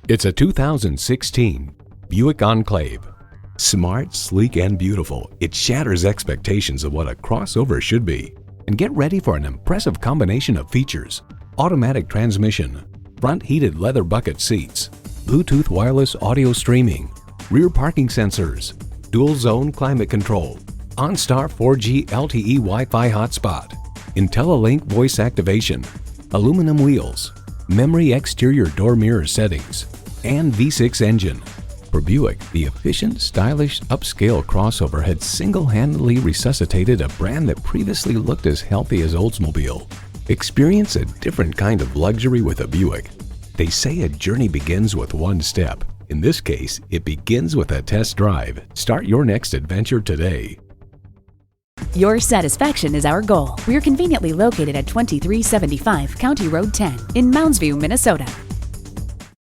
It's a 2016 Buick Enclave. Smart, sleek, and beautiful, it shatters expectations of what a crossover should be. And get ready for an impressive combination of features: automatic transmission, front heated leather bucket seats, Bluetooth wireless audio streaming, rear parking sensors, dual zone climate control, OnStar 4G LTE Wi-Fi hotspot, IntelliLink voice activation, aluminum wheels, memory exterior door mirror settings, and V6 engine. For Buick, the efficient, stylish, upscale crossover had single-handedly resuscitated a brand that previously looked as healthy as Oldsmobile. Experience a different kind of luxury with a Buick. They say a journey begins with one step. In this case, it begins with a test drive. Start your next adventure today. Your satisfaction is our goal. We're conveniently located at 2375 County Road 10 in Mounds View, Minnesota.